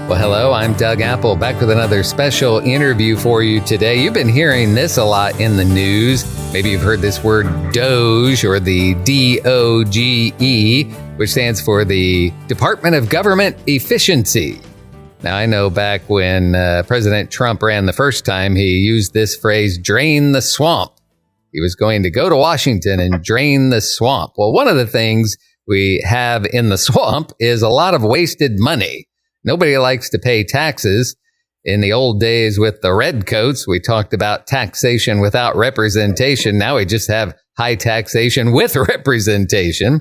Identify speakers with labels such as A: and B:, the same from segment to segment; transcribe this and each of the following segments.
A: Well, hello, I'm Doug Apple, back with another special interview for you today. You've been hearing this a lot in the news. Maybe you've heard this word DOGE, or the DOGE, which stands for the Department of Government Efficiency. Now, I know back when President Trump ran the first time, he used this phrase, drain the swamp. He was going to go to Washington and drain the swamp. Well, one of the things we have in the swamp is a lot of wasted money. Nobody likes to pay taxes. In the old days with the redcoats, we talked about taxation without representation. Now we just have high taxation with representation.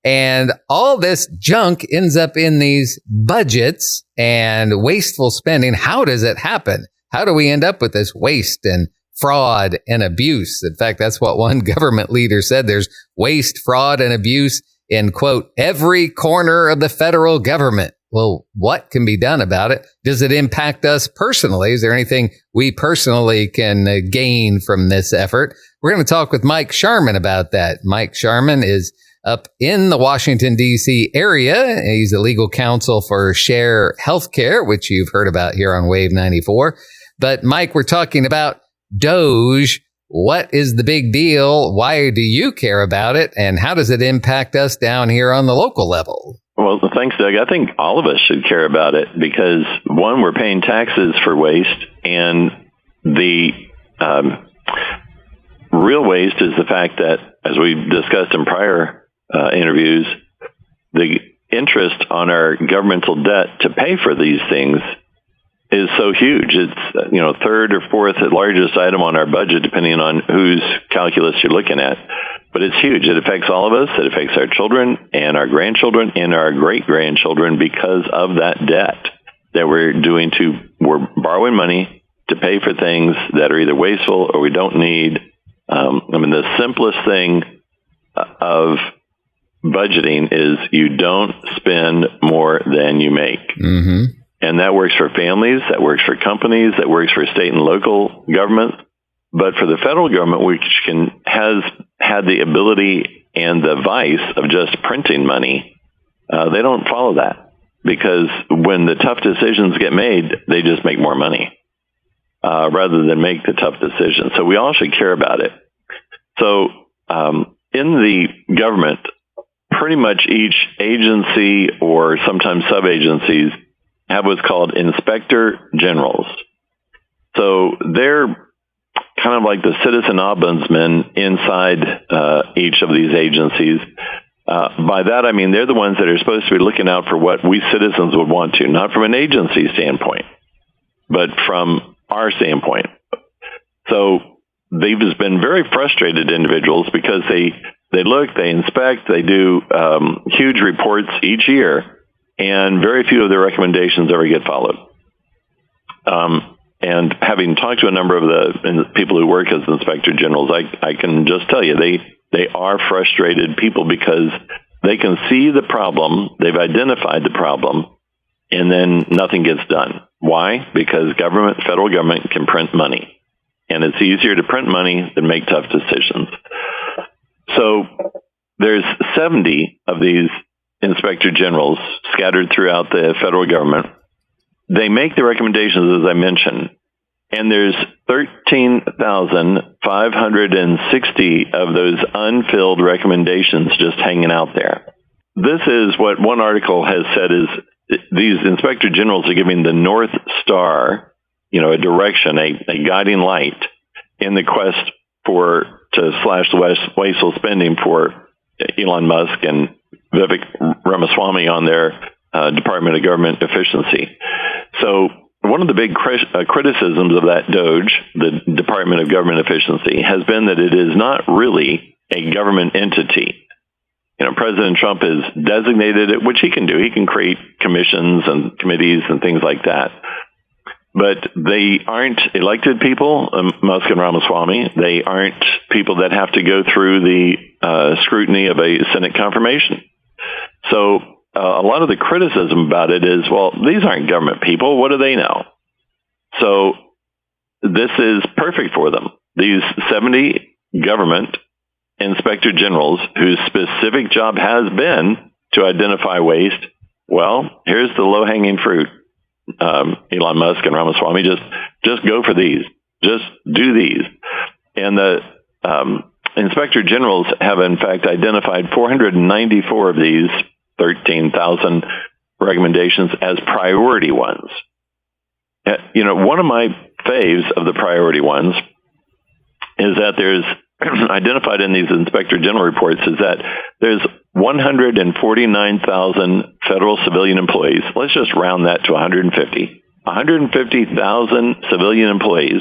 A: And all this junk ends up in these budgets and wasteful spending. How does it happen? How do we end up with this waste and fraud and abuse? In fact, that's what one government leader said. There's waste, fraud, and abuse in, quote, every corner of the federal government. Well, what can be done about it? Does it impact us personally? Is there anything we personally can gain from this effort? We're going to talk with Mike Sharman about that. Mike Sharman is up in the Washington, D.C. area. He's the legal counsel for Share Healthcare, which you've heard about here on Wave 94. But Mike, we're talking about DOGE. What is the big deal? Why do you care about it? And how does it impact us down here on the local level?
B: Well, thanks, Doug. I think all of us should care about it because, one, we're paying taxes for waste, and the real waste is the fact that, as we've discussed in prior interviews, the interest on our governmental debt to pay for these things is so huge. It's third or fourth largest item on our budget, depending on whose calculus you're looking at. But it's huge. It affects all of us. It affects our children and our grandchildren and our great-grandchildren because of that debt that we're borrowing money to pay for things that are either wasteful or we don't need. The simplest thing of budgeting is you don't spend more than you make. Mm-hmm. And that works for families, that works for companies, that works for state and local governments. But for the federal government, which has had the ability and the vice of just printing money, they don't follow that. Because when the tough decisions get made, they just make more money rather than make the tough decisions. So we all should care about it. So in the government, pretty much each agency or sometimes sub-agencies have what's called inspector generals. So they're kind of like the citizen ombudsman inside each of these agencies. By that, I mean they're the ones that are supposed to be looking out for what we citizens would want to, not from an agency standpoint, but from our standpoint. So they've just been very frustrated individuals because they look, they inspect, they do huge reports each year, and very few of their recommendations ever get followed. And having talked to a number of the people who work as inspector generals, I can just tell you they are frustrated people because they can see the problem, they've identified the problem, and then nothing gets done. Why? Because federal government can print money, and it's easier to print money than make tough decisions. So there's 70 of these inspector generals scattered throughout the federal government. They make the recommendations, as I mentioned, and there's 13,560 of those unfilled recommendations just hanging out there. This is what one article has said is these inspector generals are giving the North Star, a direction, a guiding light in the quest to slash the wasteful spending for Elon Musk and Vivek Ramaswamy on their Department of Government Efficiency. So one of the big criticisms of that DOGE, the Department of Government Efficiency, has been that it is not really a government entity. President Trump has designated it, which he can do. He can create commissions and committees and things like that. But they aren't elected people, Musk and Ramaswamy. They aren't people that have to go through the scrutiny of a Senate confirmation. So a lot of the criticism about it is, well, these aren't government people. What do they know? So this is perfect for them. These 70 government inspector generals whose specific job has been to identify waste. Well, here's the low-hanging fruit. Elon Musk and Ramaswamy, just go for these. Just do these. And the inspector generals have, in fact, identified 494 of these 13,000 recommendations as priority ones. One of my faves of the priority ones is that there's identified in these inspector general reports is that there's 149,000 federal civilian employees. Let's just round that to 150. 150,000 civilian employees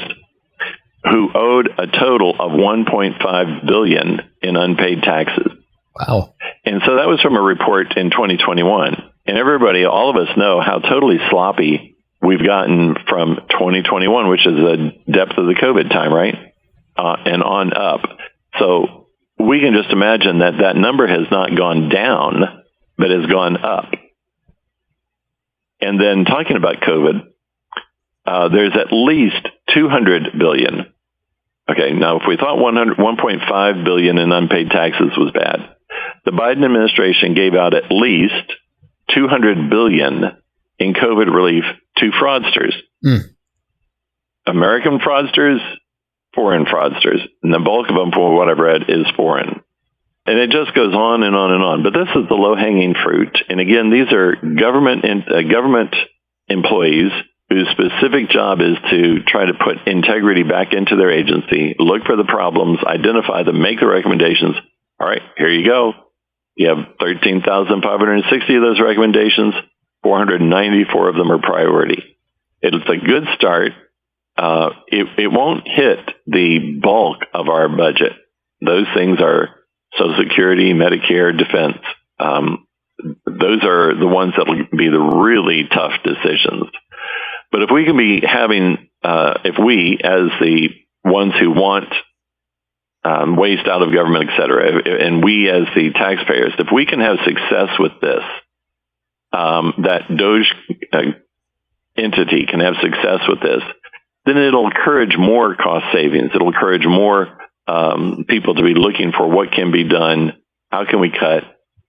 B: who owed a total of $1.5 billion in unpaid taxes.
A: Wow.
B: And so that was from a report in 2021. And everybody, all of us know how totally sloppy we've gotten from 2021, which is the depth of the COVID time, right? And on up. So we can just imagine that that number has not gone down, but has gone up. And then talking about COVID, there's at least $200 billion. Okay, now if we thought 1.5 billion in unpaid taxes was bad, the Biden administration gave out at least $200 billion in COVID relief to fraudsters. American fraudsters, foreign fraudsters. And the bulk of them, for what I've read, is foreign. And it just goes on and on and on. But this is the low-hanging fruit. And again, these are government employees whose specific job is to try to put integrity back into their agency, look for the problems, identify them, make the recommendations. All right, here you go. You have 13,560 of those recommendations. 494 of them are priority. It's a good start. It won't hit the bulk of our budget. Those things are Social Security, Medicare, defense. Those are the ones that will be the really tough decisions. But if we can be having, if we, as the ones who want waste out of government, et cetera, and we as the taxpayers, if we can have success with this, that DOGE entity can have success with this, then it'll encourage more cost savings. It'll encourage more people to be looking for what can be done, how can we cut,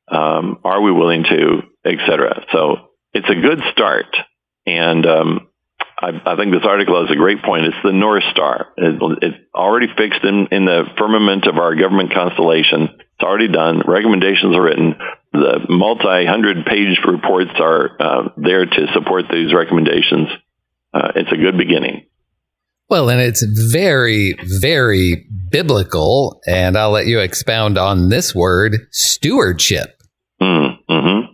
B: are we willing to, et cetera. So it's a good start. And I think this article has a great point. It's the North Star. It's already fixed in the firmament of our government constellation. It's already done. Recommendations are written. The multi-100-page reports are there to support these recommendations. It's a good beginning.
A: Well, and it's very, very biblical. And I'll let you expound on this word, stewardship.
B: Mm-hmm.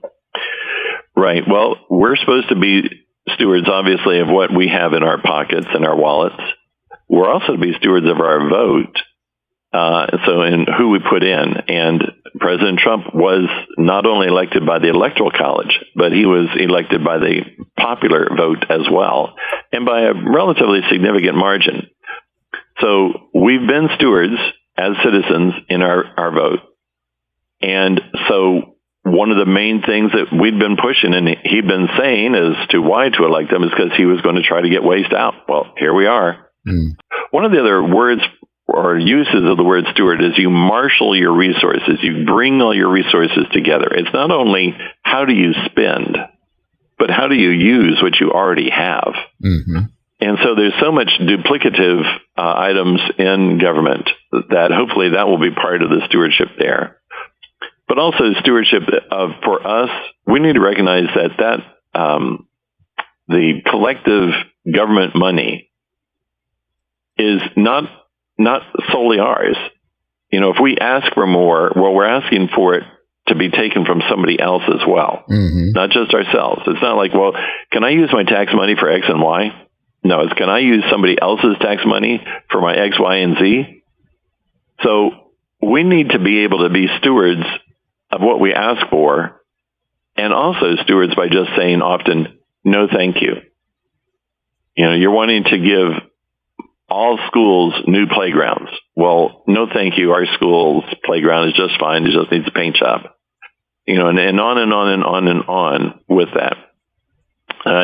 B: Right. Well, we're supposed to be stewards, obviously, of what we have in our pockets and our wallets. We're also to be stewards of our vote. So in who we put in. And President Trump was not only elected by the Electoral College, but he was elected by the popular vote as well, and by a relatively significant margin. So we've been stewards as citizens in our vote. And so one of the main things that we'd been pushing and he'd been saying as to why to elect him is because he was going to try to get waste out. Well, here we are. One of the other words or uses of the word steward is you marshal your resources. You bring all your resources together. It's not only how do you spend, but how do you use what you already have? Mm-hmm. And so there's so much duplicative items in government that hopefully that will be part of the stewardship there. But also stewardship for us, we need to recognize that the collective government money is not solely ours. If we ask for more, well, we're asking for it to be taken from somebody else as well, not just ourselves. It's not like, well, can I use my tax money for X and Y? No, it's can I use somebody else's tax money for my X, Y, and Z? So we need to be able to be stewards of what we ask for, and also stewards by just saying often, no, thank you. You're wanting to give all schools new playgrounds. Well, no, thank you. Our school's playground is just fine. It just needs a paint job. And on and on and on and on with that.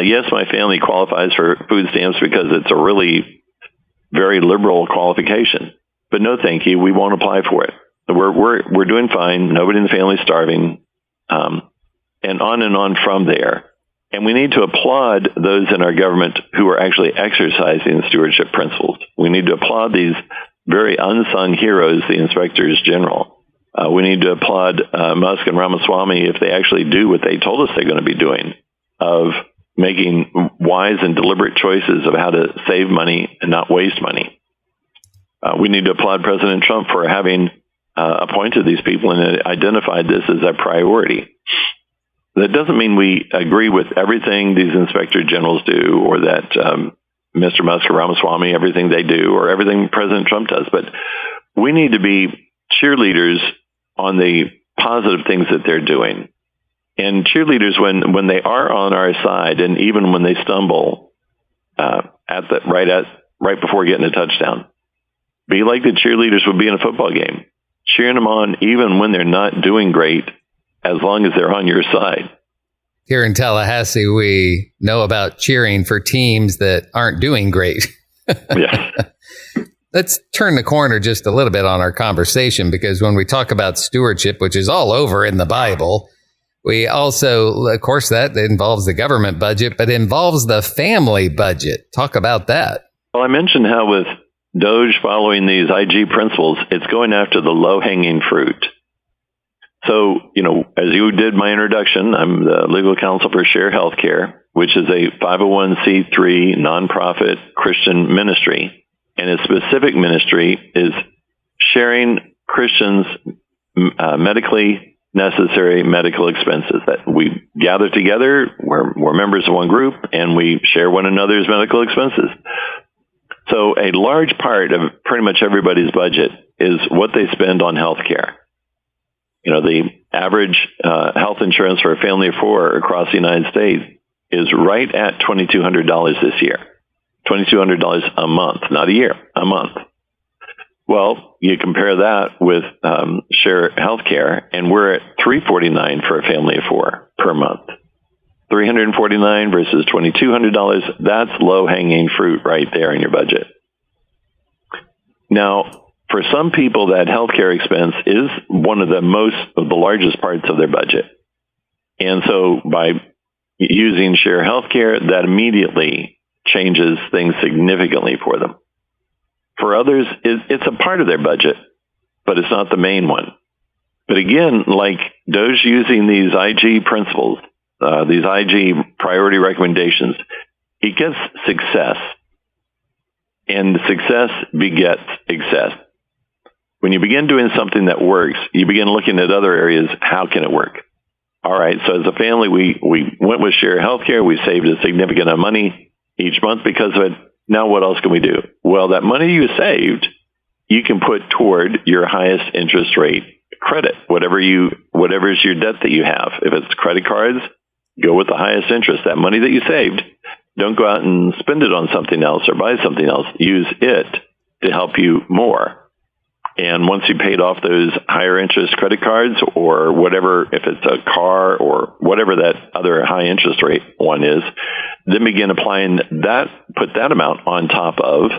B: Yes, my family qualifies for food stamps because it's a really very liberal qualification. But no, thank you. We won't apply for it. We're doing fine. Nobody in the family is starving. And on from there. And we need to applaud those in our government who are actually exercising stewardship principles. We need to applaud these very unsung heroes, the inspectors general. We need to applaud Musk and Ramaswamy if they actually do what they told us they're going to be doing, of making wise and deliberate choices of how to save money and not waste money. We need to applaud President Trump for having appointed these people and identified this as a priority. That doesn't mean we agree with everything these inspector generals do, or that Mr. Musk or Ramaswamy, everything they do, or everything President Trump does. But we need to be cheerleaders on the positive things that they're doing. And cheerleaders, when they are on our side, and even when they stumble right before getting a touchdown, be like the cheerleaders would be in a football game, cheering them on even when they're not doing great, as long as they're on your side.
A: Here in Tallahassee, we know about cheering for teams that aren't doing great.
B: Yes.
A: Let's turn the corner just a little bit on our conversation, because when we talk about stewardship, which is all over in the Bible, we also, of course, that involves the government budget, but involves the family budget. Talk about that.
B: Well, I mentioned how with DOGE following these IG principles, it's going after the low-hanging fruit. So, as you did my introduction, I'm the legal counsel for Share Healthcare, which is a 501c3 nonprofit Christian ministry. And its specific ministry is sharing Christians' medically necessary medical expenses. That we gather together, we're members of one group, and we share one another's medical expenses. So a large part of pretty much everybody's budget is what they spend on healthcare. The average health insurance for a family of four across the United States is right at $2,200 this year. $2,200 a month, not a year, a month. Well, you compare that with Share Healthcare, and we're at $349 for a family of four per month. $349 versus $2,200, that's low-hanging fruit right there in your budget. Now, for some people, that healthcare expense is one of the largest parts of their budget. And so by using Share Healthcare, that immediately changes things significantly for them. For others, it's a part of their budget, but it's not the main one. But again, like DOGE using these IG principles, these IG priority recommendations, it gets success. And success begets success. When you begin doing something that works, you begin looking at other areas. How can it work? All right. So as a family, we went with Share Healthcare. We saved a significant amount of money each month because of it. Now what else can we do? Well, that money you saved, you can put toward your highest interest rate credit, whatever is your debt that you have. If it's credit cards, go with the highest interest. That money that you saved, don't go out and spend it on something else or buy something else. Use it to help you more. And once you paid off those higher interest credit cards or whatever, if it's a car or whatever that other high interest rate one is, then begin applying that, put that amount on top of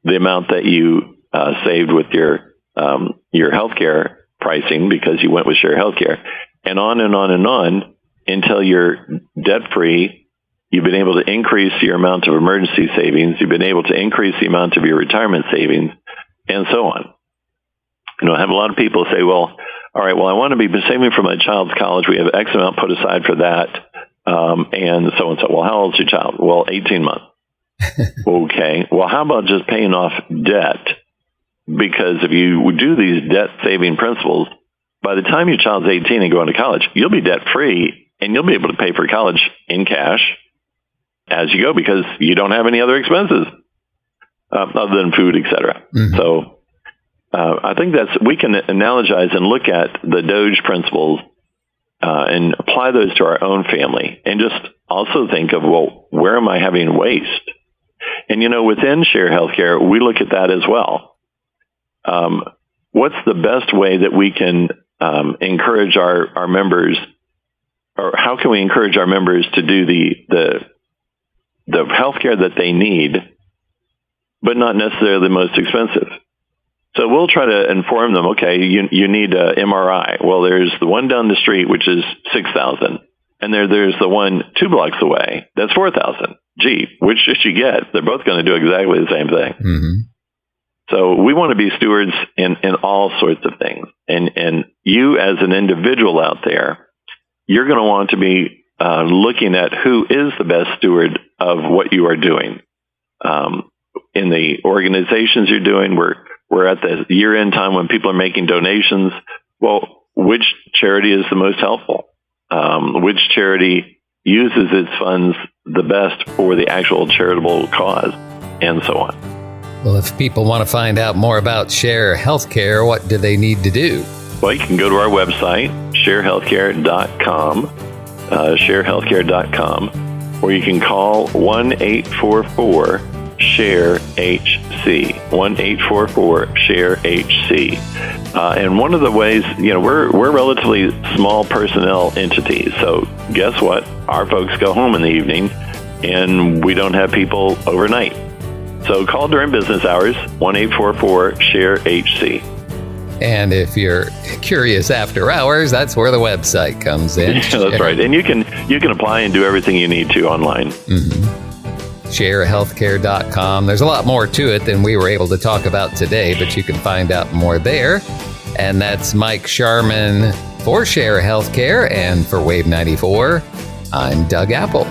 B: the amount that you saved with your healthcare pricing because you went with Share Healthcare, and on and on and on until you're debt free. You've been able to increase your amount of emergency savings. You've been able to increase the amount of your retirement savings, and so on. I have a lot of people say, well, all right, well, I want to be saving for my child's college. We have X amount put aside for that. And so and so. Well, how old's your child? Well, 18 months. Okay. Well, how about just paying off debt? Because if you do these debt saving principles, by the time your child's 18 and going to college, you'll be debt free and you'll be able to pay for college in cash as you go because you don't have any other expenses other than food, et cetera. Mm-hmm. So I think we can analogize and look at the DOGE principles and apply those to our own family and just also think of, well, where am I having waste? And, within Share Healthcare, we look at that as well. What's the best way that we can encourage our members, or how can we encourage our members to do the healthcare that they need, but not necessarily the most expensive? So we'll try to inform them, okay, you need an MRI. Well, there's the one down the street, which is $6,000. And there's the one 2 blocks away. That's 4,000. Gee, which should you get? They're both going to do exactly the same thing.
A: Mm-hmm.
B: So we want to be stewards in all sorts of things. And you as an individual out there, you're going to want to be looking at who is the best steward of what you are doing. In the organizations you're doing, we're at the year-end time when people are making donations. Well, which charity is the most helpful? Which charity uses its funds the best for the actual charitable cause, and so on.
A: Well, if people want to find out more about Share Healthcare, what do they need to do?
B: Well, you can go to our website, sharehealthcare.com, sharehealthcare.com, or you can call 1-844-SHARE-HC, 1-844-SHARE-HC. And one of the ways, we're relatively small personnel entities. So guess what? Our folks go home in the evening, and we don't have people overnight. So call during business hours, 1-844-SHARE-HC.
A: And if you're curious after hours, that's where the website comes in.
B: Yeah, that's right. And you can apply and do everything you need to online.
A: Mm-hmm. ShareHealthcare.com. There's a lot more to it than we were able to talk about today, but you can find out more there. And that's Mike Sharman for Share Healthcare, and for Wave 94, I'm Doug Apple.